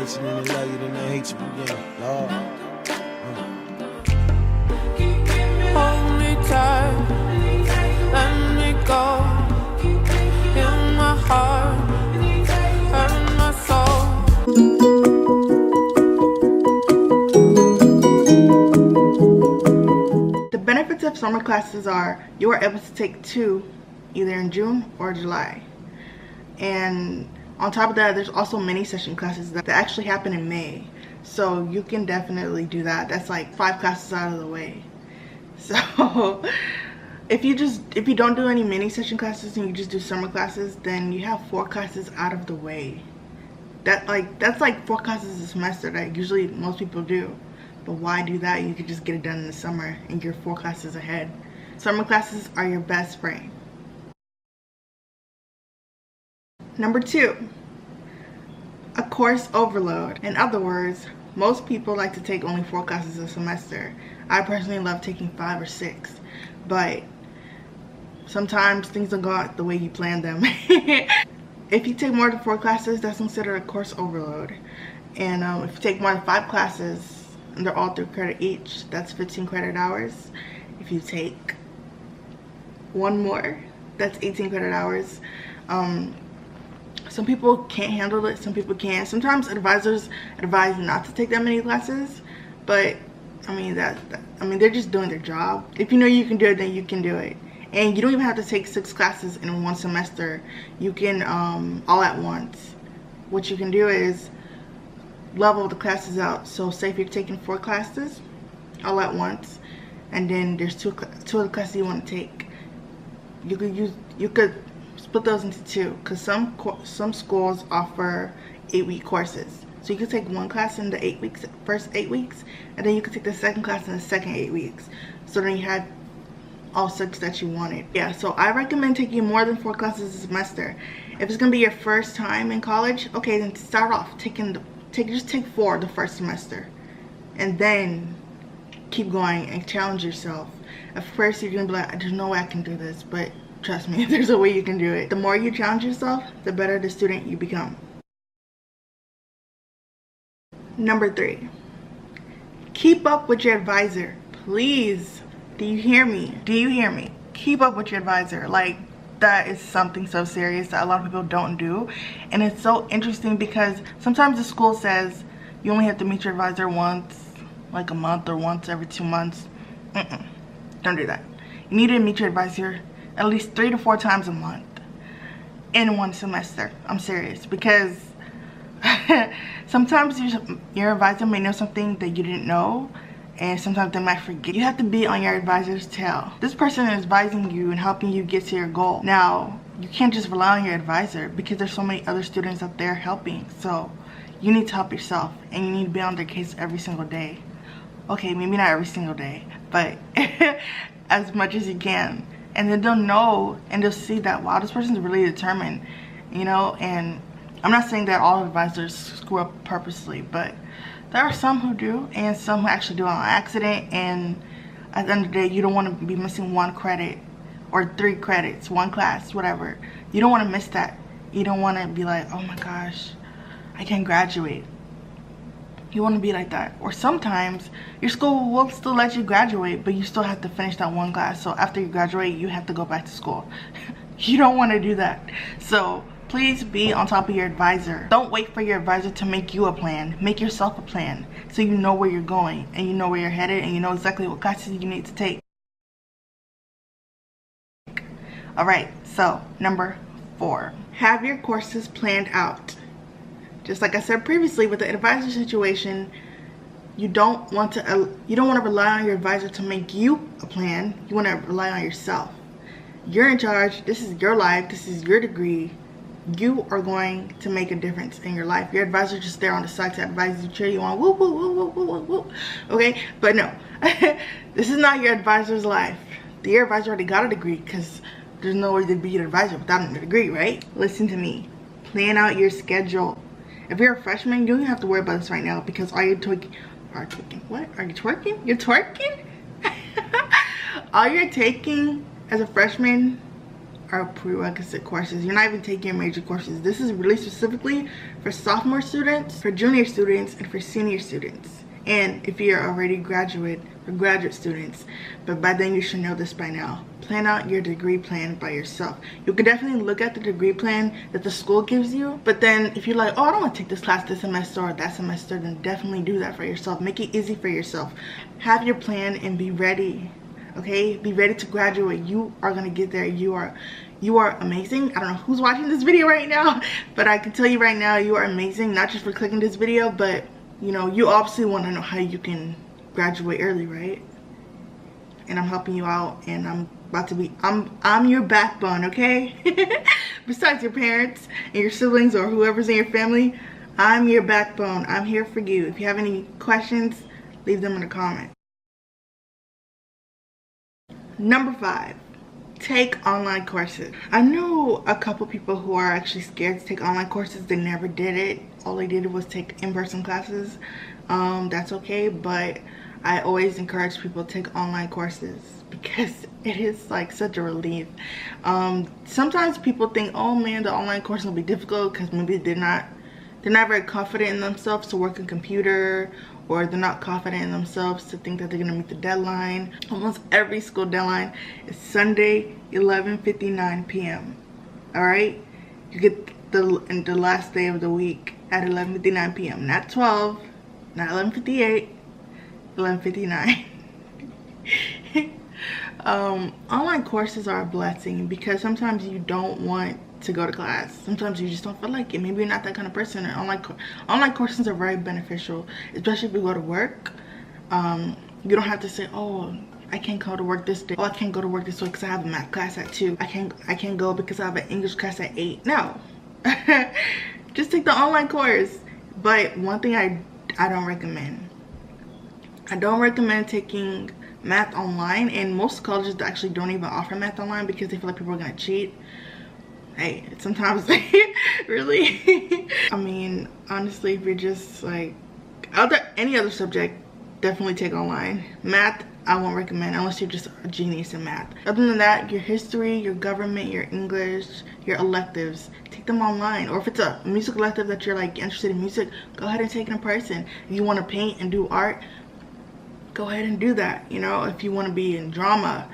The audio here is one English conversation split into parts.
hate you, then they love you, then they hate you again. Lord. Hold me tight, let me go. In my heart, hurt my soul. The benefits of summer classes are you are able to take 2 either in June or July. And on top of that, there's also mini session classes that actually happen in May. So you can definitely do that. That's like 5 classes out of the way. So if you don't do any mini session classes and you just do summer classes, then you have 4 classes out of the way. That's like 4 classes a semester that usually most people do. But why do that? You could just get it done in the summer and you're 4 classes ahead. Summer classes are your best friend. Number 2, a course overload. In other words, most people like to take only 4 classes a semester. I personally love taking 5 or 6, but sometimes things don't go out the way you planned them. If you take more than 4 classes, that's considered a course overload. And if you take more than 5 classes, and they're all 3 credit each, that's 15 credit hours. If you take 1 more, that's 18 credit hours. Some people can't handle it, some people can. Sometimes advisors advise not to take that many classes, but I mean they're just doing their job. If you know you can do it, then you can do it. And you don't even have to take 6 classes in one semester. You can all at once. What you can do is level the classes out. So say if you're taking 4 classes all at once, and then there's two of the classes you want to take, you could split those into 2, because some schools offer 8-week courses. So you could take 1 class in the first 8 weeks, and then you could take the second class in the second 8 weeks. So then you had all 6 that you wanted. Yeah, so I recommend taking more than 4 classes a semester. If it's gonna be your first time in college, okay, then start off just take 4 the first semester, and then keep going and challenge yourself. At first you're gonna be like, there's no way I can do this, but trust me, there's a way you can do it. The more you challenge yourself, the better the student you become. Number 3, keep up with your advisor. Please, do you hear me? Do you hear me? Keep up with your advisor. Like, that is something so serious that a lot of people don't do. And it's so interesting because sometimes the school says you only have to meet your advisor once, like a month, or once every 2 months. Don't do that. You need to meet your advisor at least 3 to 4 times a month in 1 semester. I'm serious, because sometimes your advisor may know something that you didn't know, and sometimes they might forget. You have to be on your advisor's tail. This person is advising you and helping you get to your goal. Now, you can't just rely on your advisor because there's so many other students out there helping. So you need to help yourself, and you need to be on their case every single day. Okay, maybe not every single day, but as much as you can. And then they'll know, and they'll see that, wow, this person's really determined, you know. And I'm not saying that all advisors screw up purposely, but there are some who do, and some who actually do it on accident. And at the end of the day, you don't want to be missing 1 credit or 3 credits, 1 class, whatever. You don't want to miss that. You don't want to be like, oh my gosh, I can't graduate. You want to be like that. Or sometimes your school will still let you graduate, but you still have to finish that 1 class. So after you graduate, you have to go back to school. You don't want to do that. So please be on top of your advisor. Don't wait for your advisor to make you a plan. Make yourself a plan, so you know where you're going, and you know where you're headed, and you know exactly what classes you need to take. Alright, so number 4, have your courses planned out. Just like I said previously, with the advisor situation, you don't want to rely on your advisor to make you a plan. You want to rely on yourself. You're in charge. This is your life. This is your degree. You are going to make a difference in your life. Your advisor just there on the side to advise you, cheer you on, whoop, whoop, whoop, whoop, whoop, whoop. Okay, but no, this is not your advisor's life. Your advisor already got a degree, because there's no way to be an advisor without a degree, right? Listen to me. Plan out your schedule. If you're a freshman, you don't have to worry about this right now, because all you're twerking. What? Are you twerking? You're twerking? All you're taking as a freshman are prerequisite courses. You're not even taking your major courses. This is really specifically for sophomore students, for junior students, and for senior students. And if you're already graduate, for graduate students. But by then you should know this by now. Plan out your degree plan by yourself. You can definitely look at the degree plan that the school gives you, but then if you're like, oh, I don't want to take this class this semester or that semester, then definitely do that for yourself. Make it easy for yourself. Have your plan and be ready. Okay, be ready to graduate. You are gonna get there. You are amazing. I don't know who's watching this video right now, but I can tell you right now, you are amazing. Not just for clicking this video, but you know, you obviously want to know how you can graduate early, right? And I'm helping you out, and I'm about to be, I'm your backbone, okay? Besides your parents and your siblings or whoever's in your family, I'm your backbone. I'm here for you. If you have any questions, leave them in the comments. Number 5, take online courses. I know a couple people who are actually scared to take online courses. They never did it. All they did was take in-person classes. That's okay, but I always encourage people to take online courses because it is like such a relief. Sometimes people think, oh man, the online course will be difficult because maybe they're not very confident in themselves to work a computer, or they're not confident in themselves to think that they're gonna meet the deadline. Almost every school deadline is Sunday, 11:59 p.m. All right, you get the last day of the week at 11:59 p.m. Not 12, not 11:58, 11:59. Online courses are a blessing because sometimes you don't want to go to class. Sometimes you just don't feel like it. Maybe you're not that kind of person. And online courses are very beneficial, especially if you go to work. You don't have to say, oh, I can't go to work this day. Oh, I can't go to work this week because I have a math class at 2. I can't go because I have an English class at 8. No. Just take the online course. But one thing I don't recommend. I don't recommend taking math online, and most colleges actually don't even offer math online because they feel like people are gonna cheat. Hey, sometimes really. I mean, honestly, if you're just like any other subject, definitely take online. Math, I won't recommend unless you're just a genius in math. Other than that, your history, your government, your English, your electives, take them online. Or if it's a music elective that you're like interested in music, go ahead and take it in person. If you want to paint and do art, go ahead and do that. You know, if you want to be in drama,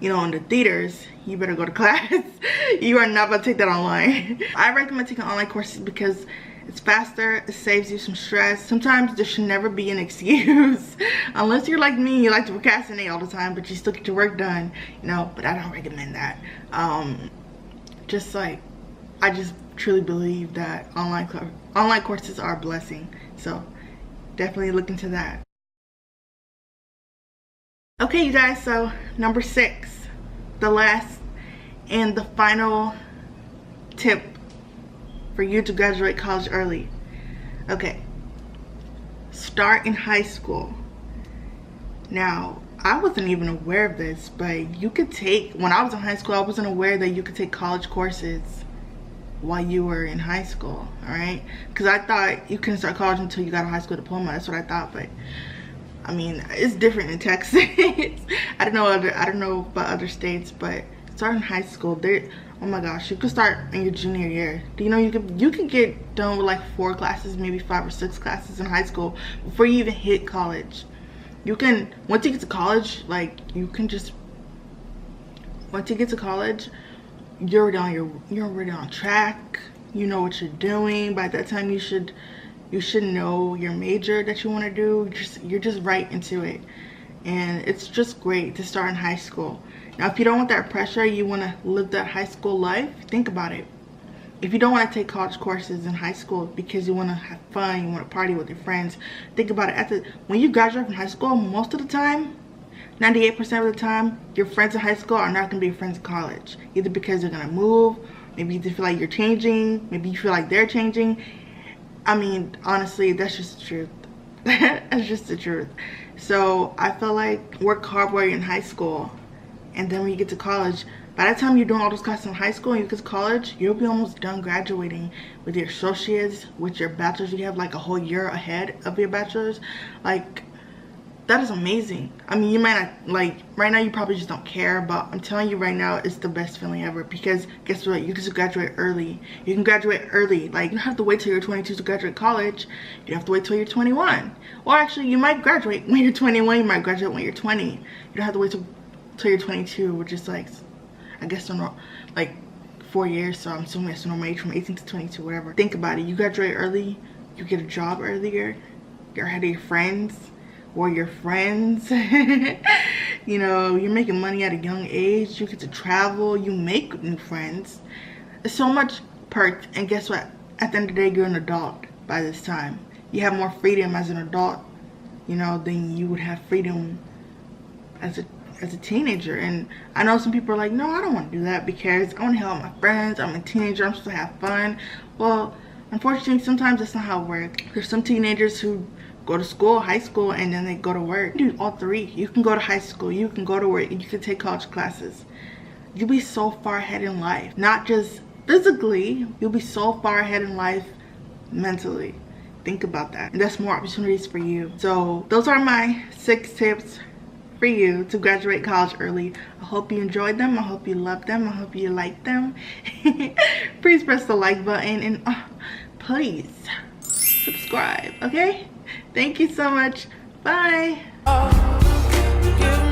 you know, in the theaters, you better go to class. You are not about to take that online. I recommend taking online courses because it's faster, it saves you some stress. Sometimes there should never be an excuse. Unless you're like me, you like to procrastinate all the time, but you still get your work done, you know, but I don't recommend that. Just like, I just truly believe that online courses are a blessing. So definitely look into that. Okay, you guys, so number 6, the last and the final tip for you to graduate college early. Okay, start in high school. Now, I wasn't even aware of this, but you could take, when I was in high school, I wasn't aware that you could take college courses while you were in high school, all right? Because I thought you couldn't start college until you got a high school diploma. That's what I thought, but I mean, it's different in Texas. I don't know about other states, but starting in high school, oh my gosh, you could start in your junior year. Do you know you could get done with like 4 classes, maybe 5 or 6 classes in high school before you even hit college. You can, once you get to college, like once you get to college, you're already on track. You know what you're doing. By that time, you should know your major that you want to do. You're just right into it, and it's just great to start in high school. Now, if you don't want that pressure, you want to live that high school life, think about it. If you don't want to take college courses in high school because you want to have fun, you want to party with your friends, think about it. When you graduate from high school, most of the time, 98% of the time, your friends in high school are not going to be your friends in college. Either because they're going to move, maybe you feel like you're changing, maybe you feel like they're changing. I mean, honestly, that's just the truth. That's just the truth. So I feel like work hard while you're in high school, and then when you get to college, by the time you're doing all those classes in high school and you get to college, you'll be almost done graduating with your associates, with your bachelor's. You have like a whole year ahead of your bachelor's. Like, that is amazing. I mean, you might not, like, right now you probably just don't care, but I'm telling you right now, it's the best feeling ever, because guess what? You just graduate early. You can graduate early. Like, you don't have to wait till you're 22 to graduate college. You don't have to wait till you're 21. Or actually, you might graduate when you're 21. You might graduate when you're 20. You don't have to wait till you're 22, which is like, I guess, like 4 years. So I'm assuming it's the normal age from 18 to 22, whatever. Think about it. You graduate early. You get a job earlier. You're ahead of your friends. Or your friends. You know, you're making money at a young age. You get to travel. You make new friends. There's so much perks. And guess what? At the end of the day, you're an adult by this time. You have more freedom as an adult, you know, than you would have freedom as a teenager. And I know some people are like, no, I don't want to do that because I want to hang out with my friends. I'm a teenager. I'm supposed to have fun. Well, unfortunately, sometimes that's not how it works. There's some teenagers who go to school, high school, and then they go to work. You do all three. You can go to high school, you can go to work, and you can take college classes. You'll be so far ahead in life. Not just physically, you'll be so far ahead in life mentally. Think about that. And that's more opportunities for you. So those are my 6 tips for you to graduate college early. I hope you enjoyed them. I hope you loved them. I hope you liked them. Please press the like button and please subscribe, okay? Thank you so much. Bye. Give